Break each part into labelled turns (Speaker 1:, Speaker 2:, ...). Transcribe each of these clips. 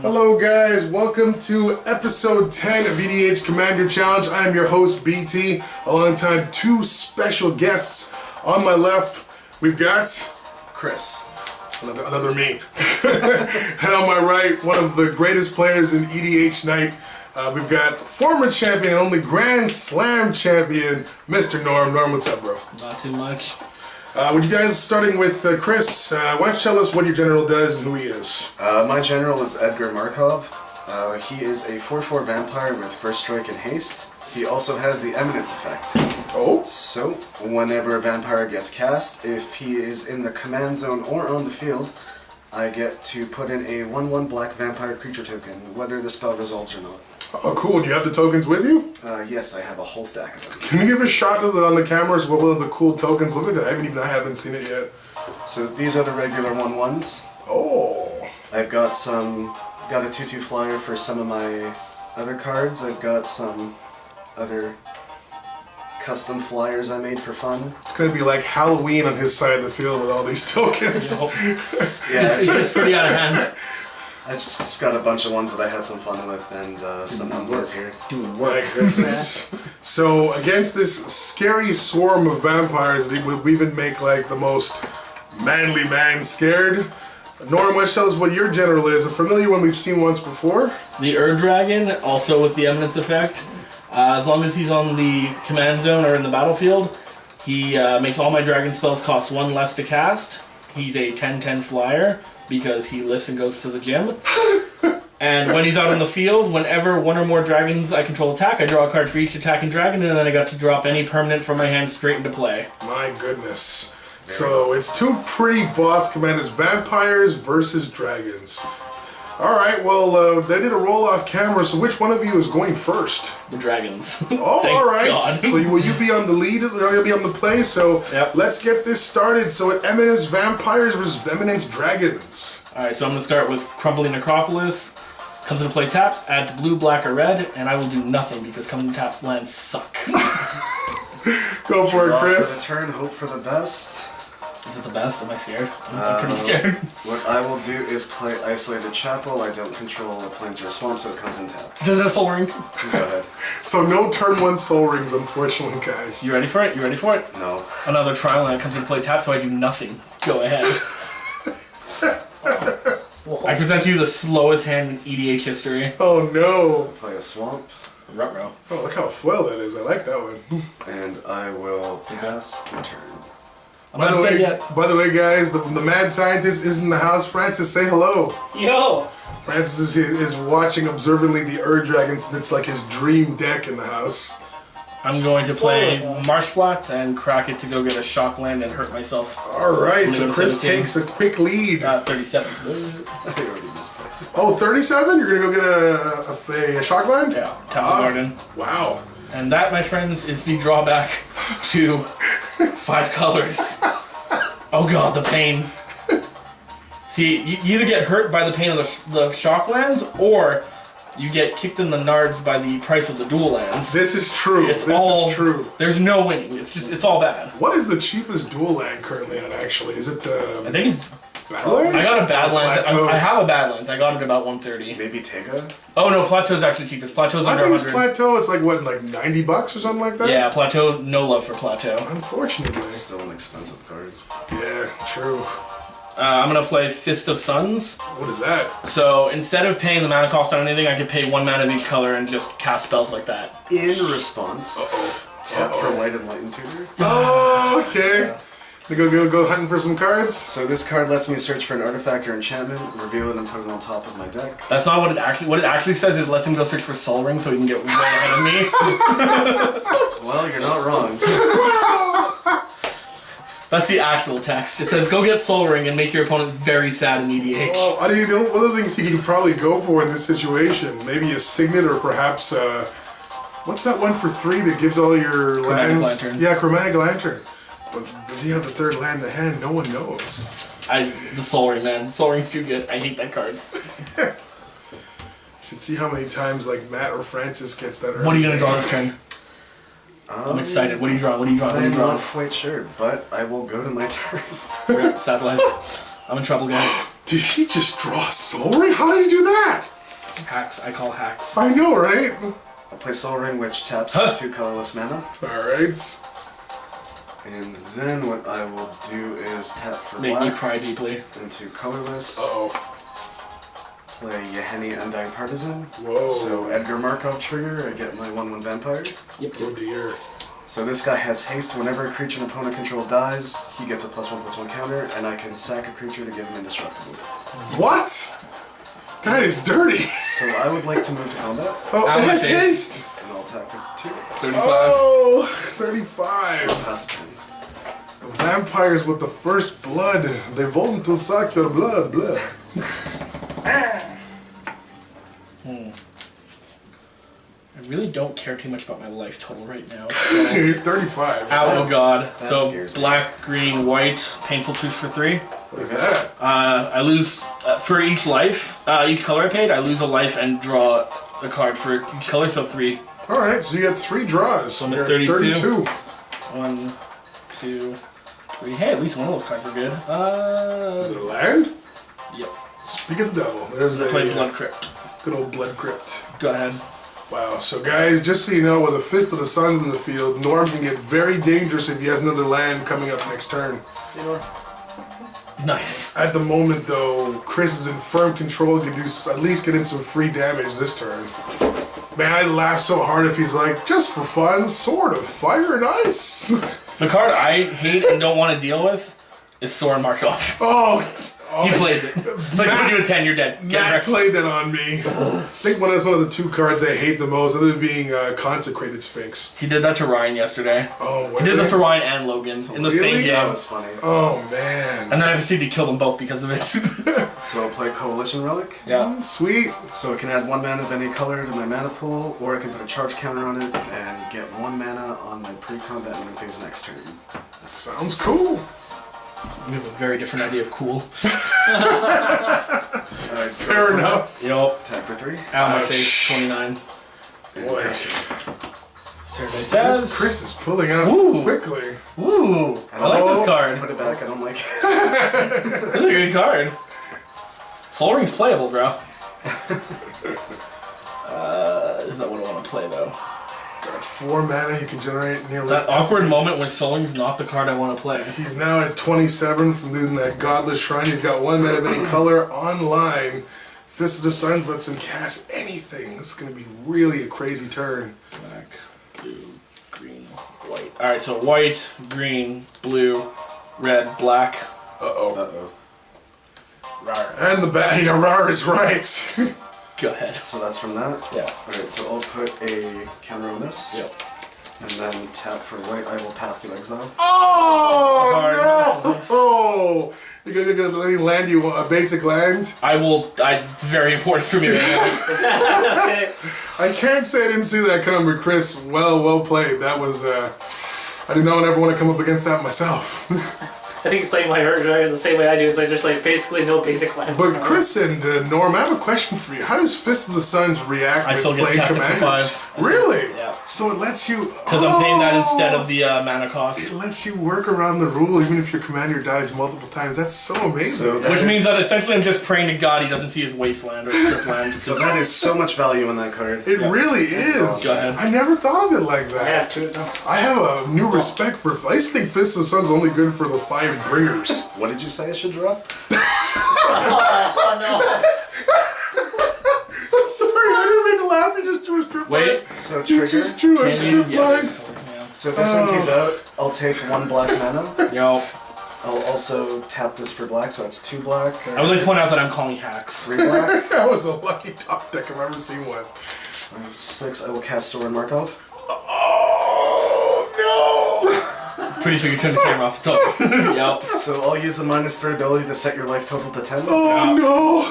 Speaker 1: Hello guys, welcome to episode 10 of EDH Commander Challenge. I am your host BT, alongside two special guests. On my left, we've got
Speaker 2: Chris.
Speaker 1: Another me. And on my right, one of the greatest players in EDH Night. We've got former champion, only Grand Slam champion, Mr. Norm. Norm, what's up, bro?
Speaker 3: Not too much.
Speaker 1: Would you guys, starting with Chris, why don't you tell us what your general does and who he is?
Speaker 2: My general is Edgar Markov. He is a 4/4 vampire with first strike and haste. He also has the Eminence effect.
Speaker 1: Oh?
Speaker 2: So, whenever a vampire gets cast, if he is in the command zone or on the field, I get to put in a 1/1 black vampire creature token, whether the spell resolves or not.
Speaker 1: Oh, cool. Do you have the tokens with you?
Speaker 2: Yes, I have a whole stack of them.
Speaker 1: Can you give a shot of it on the cameras? What will the cool tokens look like? I haven't seen it yet.
Speaker 2: So these are the regular 1/1s.
Speaker 1: Oh.
Speaker 2: I've got a 2/2 flyer for some of my other cards. I've got some other custom flyers I made for fun.
Speaker 1: It's going to be like Halloween on his side of the field with all these tokens.
Speaker 2: Yeah,
Speaker 3: It's pretty out of hand.
Speaker 2: I just got a bunch of ones that I had some fun with, and some numbers here.
Speaker 3: Doing
Speaker 1: My
Speaker 3: work.
Speaker 1: goodness. So, against this scary swarm of vampires, we even make like the most manly man scared. Norm, why tell us what your general is? A familiar one we've seen once before?
Speaker 3: The Dragon, also with the Eminence effect. As long as he's on the command zone or in the battlefield, he makes all my dragon spells cost 1 less to cast. He's a 10/10 flyer because he lifts and goes to the gym. And when he's out in the field, whenever one or more dragons I control attack, I draw a card for each attacking dragon, and then I got to drop any permanent from my hand straight into play.
Speaker 1: My goodness. So it's two pretty boss commanders, vampires versus dragons. Alright, well, they did a roll off camera, so which one of you is going first?
Speaker 3: The dragons.
Speaker 1: Oh,
Speaker 3: Thank
Speaker 1: alright.
Speaker 3: God.
Speaker 1: So will you be on the lead, or you'll be on the play? So
Speaker 3: Yep.
Speaker 1: let's get this started. So Eminence Vampires versus Eminence Dragons.
Speaker 3: Alright, so I'm going to start with Crumbling Necropolis. Comes into play taps, add blue, black, or red, and I will do nothing because coming tap lands suck.
Speaker 1: Go for it,
Speaker 2: Draw
Speaker 1: Chris.
Speaker 2: for the turn, hope for the best.
Speaker 3: Is it the best? Am I scared? I'm pretty scared.
Speaker 2: What I will do is play Isolated Chapel. I don't control a plains or a swamp, so it comes in tapped.
Speaker 3: Does that Soul Ring?
Speaker 2: Go ahead.
Speaker 1: So no turn 1 soul rings, unfortunately, guys.
Speaker 3: You ready for it? You ready for it?
Speaker 2: No.
Speaker 3: Another trial land comes into play tap, so I do nothing. Go ahead. I present to you the slowest hand in EDH history.
Speaker 1: Oh no.
Speaker 2: Play a swamp,
Speaker 3: Ruh-roh.
Speaker 1: Oh, look how foil that is. I like that one.
Speaker 2: and I will pass the turn.
Speaker 3: I'm not dead yet.
Speaker 1: By the way, guys, the mad scientist is in the house. Francis, say hello.
Speaker 3: Yo!
Speaker 1: Francis is watching observantly the Dragons. It's like his dream deck in the house.
Speaker 3: I'm going to play Marsh Flats and crack it to go get a shock land and hurt myself.
Speaker 1: Alright, so
Speaker 3: go to
Speaker 1: Chris
Speaker 3: 17.
Speaker 1: takes a quick lead.
Speaker 3: 37.
Speaker 2: I already misplayed.
Speaker 1: Oh, 37? You're going to go get a shock land?
Speaker 3: Yeah, Temple Garden.
Speaker 1: Wow.
Speaker 3: And that, my friends, is the drawback to 5 colors. Oh god, the pain. See, you either get hurt by the pain of the shock lands, or you get kicked in the nards by the price of the dual lands.
Speaker 1: This is true.
Speaker 3: It's
Speaker 1: this
Speaker 3: all
Speaker 1: is true.
Speaker 3: There's no winning. It's all bad.
Speaker 1: What is the cheapest dual land currently on, actually? Is it
Speaker 3: I think it's...
Speaker 1: Badlands?
Speaker 3: I got a Badlands.
Speaker 1: Plateau.
Speaker 3: I have a Badlands. I got it about 130.
Speaker 2: Maybe Tega?
Speaker 3: Oh no, Plateau's actually cheapest. Plateau's
Speaker 1: I
Speaker 3: under
Speaker 1: think it's
Speaker 3: 100.
Speaker 1: Plateau. It's like, what, like $90 or something like that?
Speaker 3: Yeah, Plateau, no love for Plateau.
Speaker 1: Unfortunately.
Speaker 2: Still an expensive card.
Speaker 1: Yeah, true.
Speaker 3: I'm gonna play Fist of Suns.
Speaker 1: What is that?
Speaker 3: So instead of paying the mana cost on anything, I could pay 1 mana of each color and just cast spells like that.
Speaker 2: In response, tap for Light and Lighten Tutor.
Speaker 1: Oh, okay. Go hunting for some cards?
Speaker 2: So this card lets me search for an artifact or enchantment, reveal it, and put it on top of my deck.
Speaker 3: That's not what it actually. What it actually says is it lets him go search for Soul Ring so he can get way ahead of me.
Speaker 2: Well, you're not wrong.
Speaker 3: That's the actual text. It says go get Soul Ring and make your opponent very sad in EDH.
Speaker 1: Well, I think the other things he could probably go for in this situation, maybe a Signet or perhaps, what's that one for 3 that gives all your
Speaker 3: Chromatic
Speaker 1: lands?
Speaker 3: Lantern.
Speaker 1: Yeah, Chromatic Lantern. But does he have the 3rd land in the hand? No one knows.
Speaker 3: The Soul Ring, man. Soul Ring's too good. I hate that card.
Speaker 1: Should see how many times like Matt or Francis gets that.
Speaker 3: What are you gonna draw this turn? I'm excited. What are you drawing? What are you drawing? What are you
Speaker 2: I'm
Speaker 3: drawing?
Speaker 2: not quite sure, but I will go to my turn.
Speaker 3: Sad life. I'm in trouble, guys.
Speaker 1: Did he just draw a Soul Ring? How did he do that?
Speaker 3: Hacks. I call hacks.
Speaker 1: I know, right?
Speaker 2: I'll play Soul Ring, which taps for 2 colorless mana.
Speaker 1: Alright.
Speaker 2: And then what I will do is tap for
Speaker 3: Make
Speaker 2: black
Speaker 3: me cry deeply.
Speaker 2: into colorless.
Speaker 1: Uh-oh.
Speaker 2: Play Yeheni Undying Partisan.
Speaker 1: Whoa.
Speaker 2: So Edgar Markov trigger, I get my 1/1 vampire.
Speaker 3: Yep.
Speaker 1: Oh dear.
Speaker 2: So this guy has haste. Whenever a creature an opponent control dies, he gets a +1/+1 counter, and I can sack a creature to give him indestructible.
Speaker 1: What? That is dirty.
Speaker 2: So I would like to move to combat,
Speaker 1: Oh,
Speaker 3: Ow,
Speaker 1: it
Speaker 3: my
Speaker 1: has
Speaker 3: face.
Speaker 1: haste.
Speaker 2: and I'll attack for 2.
Speaker 3: 35.
Speaker 1: Oh, 35.
Speaker 2: Pass a turn.
Speaker 1: Vampires with the first blood. They want to suck your blood.
Speaker 3: I really don't care too much about my life total right now. So.
Speaker 1: You're 35.
Speaker 3: Oh god. So
Speaker 2: scares me.
Speaker 3: black, green, white, painful truth for 3.
Speaker 1: What is that?
Speaker 3: I lose for each life, each color I paid, I lose a life and draw a card for each color, so 3.
Speaker 1: Alright, so you got 3 draws.
Speaker 3: So I'm at
Speaker 1: You're
Speaker 3: 32. 1, 2, 3. Hey, at least one of those cards are good.
Speaker 1: Is it a land?
Speaker 3: Yep.
Speaker 1: Speak of the devil. There's a
Speaker 3: Play Blood Crypt.
Speaker 1: good old blood crypt.
Speaker 3: Go ahead.
Speaker 1: Wow, so guys, just so you know, with a Fist of the Suns in the field, Norm can get very dangerous if he has another land coming up next turn.
Speaker 3: Nice.
Speaker 1: At the moment, though, Chris is in firm control, can do at least get in some free damage this turn. Man, I'd laugh so hard if he's like, just for fun, Sword of Fire and Ice.
Speaker 3: The card I hate and don't want to deal with is Soren Markov.
Speaker 1: Oh,
Speaker 3: He plays it. It's like, put you at 10, you're dead. Get
Speaker 1: Matt
Speaker 3: wrecked.
Speaker 1: played that on me. I think that's one of the 2 cards I hate the most, other than being Consecrated Sphinx.
Speaker 3: He did that to Ryan yesterday.
Speaker 1: Oh,
Speaker 3: He did that to Ryan and Logan in the
Speaker 1: Really?
Speaker 3: same
Speaker 2: That
Speaker 3: game.
Speaker 2: was funny.
Speaker 1: Oh, man.
Speaker 3: And then I proceeded to kill them both because of it.
Speaker 2: So I'll play Coalition Relic.
Speaker 3: Yeah.
Speaker 1: Sweet.
Speaker 2: So I can add 1 mana of any color to my mana pool, or I can put a charge counter on it and get 1 mana on my pre-combat main phase next turn.
Speaker 1: Sounds cool.
Speaker 3: We have a very different idea of cool.
Speaker 1: Fair enough.
Speaker 3: Yup.
Speaker 2: Attack for 3.
Speaker 3: Out of my
Speaker 1: Ouch.
Speaker 3: face, 29.
Speaker 1: Boy,
Speaker 3: Survey
Speaker 1: this
Speaker 3: says.
Speaker 1: Chris is pulling out
Speaker 3: Ooh.
Speaker 1: quickly.
Speaker 3: Ooh, I like this card.
Speaker 2: Put it back, I don't like it.
Speaker 3: This is a good card. Soul Ring's playable, bro. Is that what I want to play, though?
Speaker 1: Got 4 mana, he can generate nearly...
Speaker 3: That awkward moment when Soul Ring's not the card I want to play.
Speaker 1: He's now at 27 from doing that Godless Shrine. He's got 1 mana of any color online. Fist of the Suns lets him cast anything. This is going to be really a crazy turn.
Speaker 3: Black, blue, green, white. Alright, so white, green, blue, red, black.
Speaker 1: Uh-oh.
Speaker 2: Uh-oh.
Speaker 3: Rar.
Speaker 1: And the yeah, Rar is right.
Speaker 3: Go ahead.
Speaker 2: So that's from that?
Speaker 3: Yeah.
Speaker 2: Alright, so I'll put a counter on this.
Speaker 3: Yep.
Speaker 2: And then tap for white, I will Path to Exile.
Speaker 1: Oh,
Speaker 3: Hard.
Speaker 1: no! You're going to let me land you a basic land?
Speaker 3: I will. It's very important for me right now.
Speaker 1: I can't say I didn't see that coming, but Chris, well played. That was, I did not ever want to come up against that myself.
Speaker 4: I think he's playing my Urdragon the same way I do. It's like there's like basically no basic lands.
Speaker 1: But Chris and Norm, I have a question for you. How does Fist of the Suns react
Speaker 3: I
Speaker 1: with
Speaker 3: still get to
Speaker 1: playing
Speaker 3: cast it for
Speaker 1: commanders?
Speaker 3: 5.
Speaker 1: Really?
Speaker 3: Yeah.
Speaker 1: So it lets you...
Speaker 3: Because I'm paying that instead of the mana cost.
Speaker 1: It lets you work around the rule even if your commander dies multiple times. That's so amazing.
Speaker 2: So that
Speaker 3: Which
Speaker 2: is-
Speaker 3: means that essentially I'm just praying to God he doesn't see his wasteland or strip land.
Speaker 2: So that is so much value in that card.
Speaker 1: it really is.
Speaker 3: Go ahead.
Speaker 1: I never thought of it like
Speaker 4: I
Speaker 1: that.
Speaker 4: have 2 now.
Speaker 1: I have a new respect for... I used to think Fist of the Sun's only good for the 5 bringers.
Speaker 2: What did you say I should draw?
Speaker 4: Oh
Speaker 1: I'm sorry, I didn't mean to laugh. He just drew a strip line.
Speaker 3: Wait.
Speaker 2: So
Speaker 1: He
Speaker 2: trigger.
Speaker 1: just drew a
Speaker 3: Can you?
Speaker 1: strip
Speaker 3: Yeah.
Speaker 1: line.
Speaker 2: So if this empties out, I'll take 1 black mana.
Speaker 3: Yo.
Speaker 2: I'll also tap this for black, so that's 2 black.
Speaker 3: I would like to point out that I'm calling hacks.
Speaker 2: 3 black.
Speaker 1: That was a lucky top deck I've ever seen one.
Speaker 2: 5, 6. I will cast Soren Markov.
Speaker 1: Oh, no!
Speaker 3: Pretty sure you turned the camera off. So, yep.
Speaker 2: So I'll use the -3 ability to set your life total to 10.
Speaker 1: Oh, no!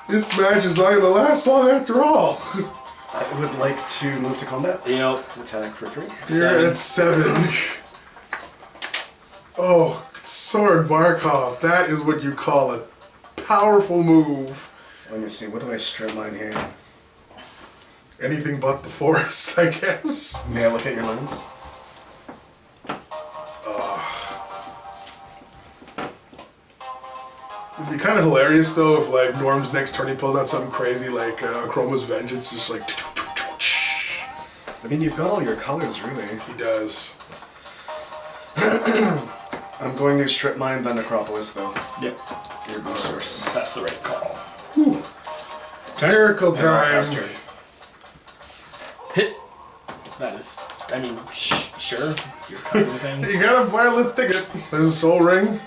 Speaker 1: This match is not going to last long after all.
Speaker 2: I would like to move to combat.
Speaker 3: Yep.
Speaker 2: Attack for 3.
Speaker 1: You're at 7. Oh, Sword Markov. That is what you call a powerful move.
Speaker 2: Let me see, what do I strip mine here?
Speaker 1: Anything but the forest, I guess.
Speaker 2: May I look at your lens?
Speaker 1: It'd be kind of hilarious though if like Norm's next turn he pulls out something crazy like Chroma's Vengeance, just like.
Speaker 2: I mean, you've got all your colors, really.
Speaker 1: He does.
Speaker 2: I'm going to strip mine the Necropolis, though.
Speaker 3: Yep.
Speaker 2: Your resource.
Speaker 3: That's the right call.
Speaker 1: Whew. Miracle time.
Speaker 2: Last turn.
Speaker 3: Hit. That is. I mean, sure. You're kind of a thing.
Speaker 1: You got a Violet Thicket. There's a Soul Ring.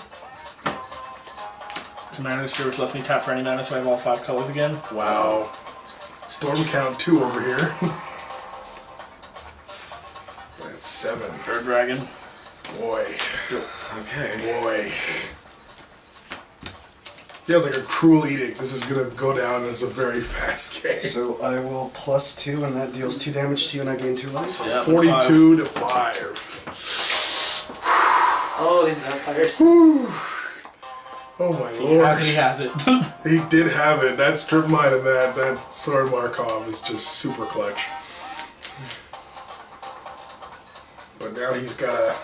Speaker 3: Commander Sphere, which lets me tap for any mana, so I have all 5 colors again.
Speaker 1: Wow. Storm count 2 over here. That's 7.
Speaker 3: Third dragon.
Speaker 1: Boy.
Speaker 2: Okay.
Speaker 1: Boy. Feels like a cruel edict. This is gonna go down as a very fast game.
Speaker 2: So I will +2, and that deals 2 damage to you, and I gain 2 life.
Speaker 3: Yeah,
Speaker 1: 42 to 5.
Speaker 4: Oh, these vampires.
Speaker 1: Oh my
Speaker 3: He
Speaker 1: lord.
Speaker 3: has it, he has it.
Speaker 1: He did have it. That strip mine and that sword Markov is just super clutch. But now he's got a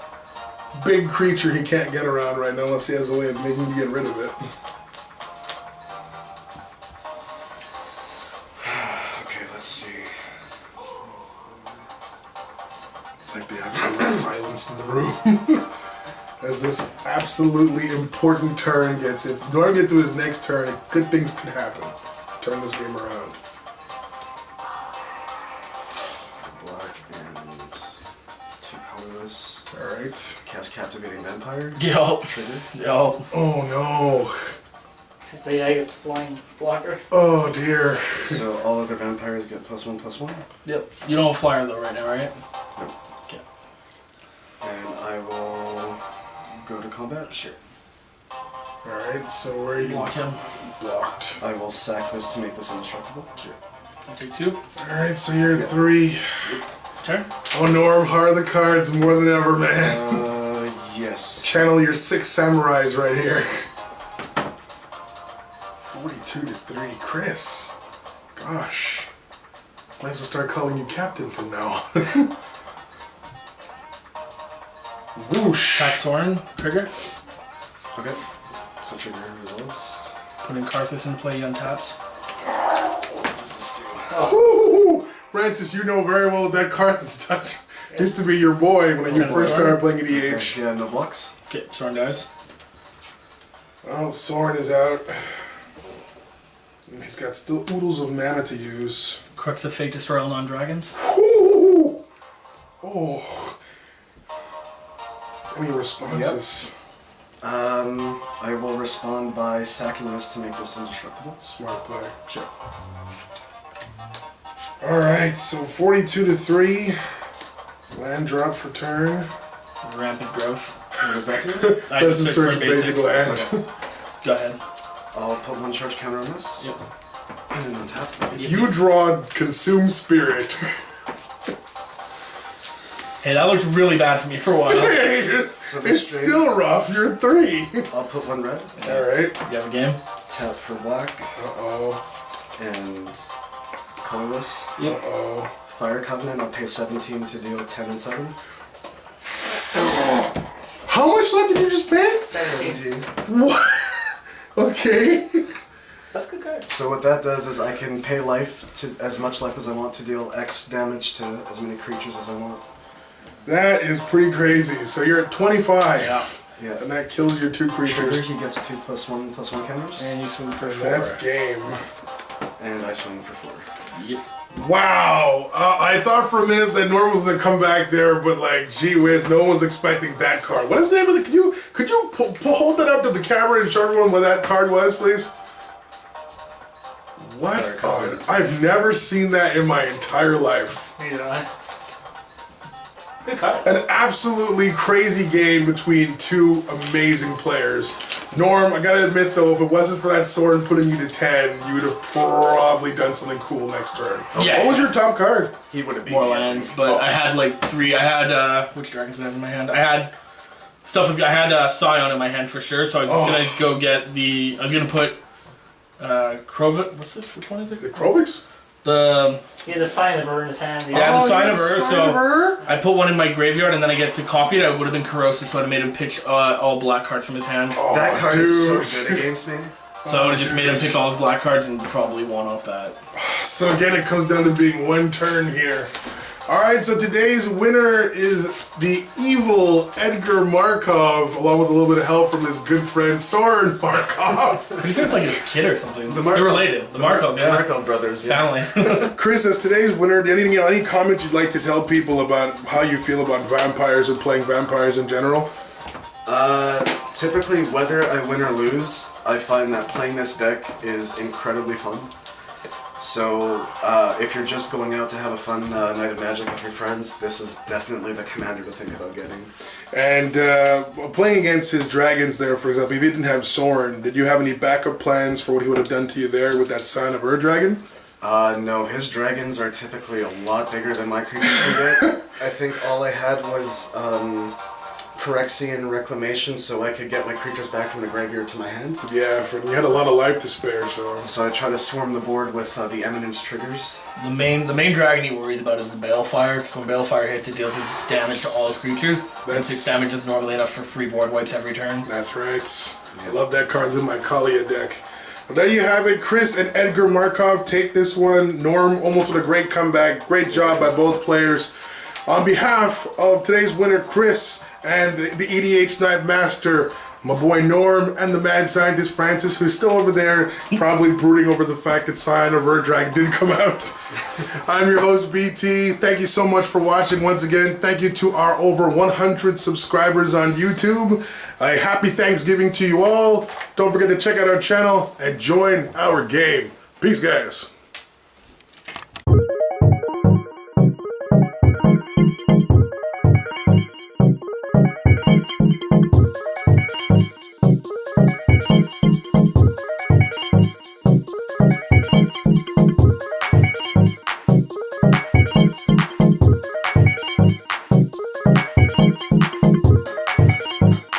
Speaker 1: big creature he can't get around right now unless he has a way of making you get rid of it.
Speaker 2: Okay, let's see.
Speaker 1: It's like the absolute silence in the room. As this absolutely important turn gets, if Norm gets to his next turn, good things could happen. Turn this game around.
Speaker 2: Black and 2 colorless.
Speaker 1: Alright.
Speaker 2: Cast Captivating Vampire.
Speaker 3: Yo.
Speaker 2: Trigger.
Speaker 3: Yo.
Speaker 1: Oh no.
Speaker 4: They I get flying blocker.
Speaker 1: Oh dear.
Speaker 2: So all other vampires get +1/+1.
Speaker 3: Yep. You don't have flyer though right now, right? Okay.
Speaker 2: And I will go to combat. Sure.
Speaker 1: Alright, so where are you?
Speaker 3: Block him.
Speaker 1: Blocked.
Speaker 2: I will sack this to make this indestructible.
Speaker 3: Sure. I'll take 2.
Speaker 1: Alright, so you're 3.
Speaker 3: Turn.
Speaker 1: Oh Norm, hard the cards more than ever, man.
Speaker 2: Yes.
Speaker 1: Channel your 6 samurais right here. 42 to 3. Chris. Gosh. Might as well start calling you captain from now on. Whoosh.
Speaker 3: Attack Soren. Trigger.
Speaker 2: Okay. So trigger resolves.
Speaker 3: Putting Karthus into play, he untaps.
Speaker 2: What does this do?
Speaker 1: Ooh, Francis, you know very well what that Karthus touch used to be your boy when you first started playing EDH.
Speaker 2: Yeah, no blocks.
Speaker 3: Okay, Soren dies.
Speaker 1: Well, Soren is out. And he's got still oodles of mana to use.
Speaker 3: Crux of Fate, destroy all non-dragons.
Speaker 1: Ooh. Oh. Any responses?
Speaker 2: I will respond by sacking this to make this indestructible.
Speaker 1: Smart play.
Speaker 3: Sure.
Speaker 1: Alright, so 42 to 3. Land drop for turn.
Speaker 3: Rampant growth.
Speaker 2: What does that do?
Speaker 3: I
Speaker 1: That's
Speaker 3: just
Speaker 1: a
Speaker 3: search
Speaker 1: search
Speaker 3: for
Speaker 1: basic land.
Speaker 3: Go ahead.
Speaker 2: I'll put 1 charge counter on this.
Speaker 3: Yep.
Speaker 2: And then tap.
Speaker 1: If you draw Consume Spirit.
Speaker 3: Hey, that looked really bad for me for a while.
Speaker 2: So
Speaker 1: It's
Speaker 2: this
Speaker 1: still rough. You're 3.
Speaker 2: I'll put 1 red.
Speaker 1: Alright.
Speaker 3: You have a game?
Speaker 2: Tap for black.
Speaker 1: Uh-oh.
Speaker 2: And colorless.
Speaker 3: Yep.
Speaker 1: Uh-oh.
Speaker 2: Fire Covenant, I'll pay 17 to deal 10 and 7.
Speaker 1: How much left did you just pay?
Speaker 4: 17.
Speaker 1: What? Okay.
Speaker 4: That's a good card.
Speaker 2: So what that does is I can pay life to as much life as I want to deal X damage to as many creatures as I want.
Speaker 1: That is pretty crazy. So you're at 25.
Speaker 3: Yeah.
Speaker 2: Yeah.
Speaker 1: And that kills your 2
Speaker 2: Trigger,
Speaker 1: creatures.
Speaker 2: he gets 2+1/+1 counters.
Speaker 3: And you swing for
Speaker 1: And
Speaker 3: 4.
Speaker 1: that's game.
Speaker 2: And I swing for 4.
Speaker 3: Yep.
Speaker 1: Wow. I thought for a minute that Norm was gonna come back there, but like, gee whiz, no one was expecting that card. What is the name of the? Could you hold that up to the camera and show everyone what that card was, please? What?
Speaker 2: Fire Covenant.
Speaker 1: I've never seen that in my entire life.
Speaker 4: Neither do I. Good card.
Speaker 1: An absolutely crazy game between 2 amazing players. Norm, I gotta admit though, if it wasn't for that sword putting you to 10, you would have probably done something cool next turn.
Speaker 3: Yeah.
Speaker 1: What was your top card?
Speaker 2: He would have beat
Speaker 3: More
Speaker 2: me.
Speaker 3: lands, but I had like 3. I had which dragons did I have in my hand? I had I had Scion in my hand for sure, so I was just gonna go get the. I was gonna put Krovik. What's this? Which one is
Speaker 1: The
Speaker 3: it?
Speaker 1: Krovix?
Speaker 3: The
Speaker 4: He had the sign of her in his hand.
Speaker 3: Yeah, the Sign of Her,
Speaker 1: Sign
Speaker 3: so-
Speaker 1: of Her?
Speaker 3: I put one in my graveyard, and then I get to copy it. I would have been corrosive, so I'd have made him pitch all black cards from his hand.
Speaker 1: Oh,
Speaker 2: That card
Speaker 1: dude.
Speaker 2: is so good against me.
Speaker 3: So it just made him pick all his black cards and probably won off that.
Speaker 1: So again, it comes down to being one turn here. Alright, so today's winner is the evil Edgar Markov, along with a little bit of help from his good friend Soren Markov.
Speaker 3: Pretty sure it's like his kid or something.
Speaker 1: The
Speaker 3: They're related. The Markov,
Speaker 2: The
Speaker 3: yeah.
Speaker 2: Markov brothers, yeah.
Speaker 3: Family.
Speaker 1: Chris, as today's winner, any comments you'd like to tell people about how you feel about vampires and playing vampires in general?
Speaker 2: Typically, whether I win or lose, I find that playing this deck is incredibly fun. So, if you're just going out to have a fun night of Magic with your friends, this is definitely the commander to think about getting.
Speaker 1: And playing against his dragons there, for example, if you didn't have Soren, did you have any backup plans for what he would have done to you there with that Sign of Ur-Dragon?
Speaker 2: No, his dragons are typically a lot bigger than my creatures can get. I think all I had was Phyrexian Reclamation, so I could get my creatures back from the graveyard to my hand.
Speaker 1: Yeah, you had a lot of life to spare, so...
Speaker 2: So I try to swarm the board with the Eminence triggers.
Speaker 3: The main dragon he worries about is the Balefire, because when Balefire hits, it deals his damage to all his creatures. And 6 damage is normally enough for free board wipes every turn.
Speaker 1: That's right. I love that card's in my Kalia deck. Well, there you have it. Chris and Edgar Markov take this one. Norm almost with a great comeback. Great job by both players. On behalf of today's winner, Chris, and the EDH Night Master, my boy Norm, and the mad scientist Francis, who's still over there probably brooding over the fact that Sign of Ur-Dragon didn't come out. I'm your host, BT. Thank you so much for watching once again. Thank you to our over 100 subscribers on YouTube. A happy Thanksgiving to you all. Don't forget to check out our channel and join our game. Peace, guys.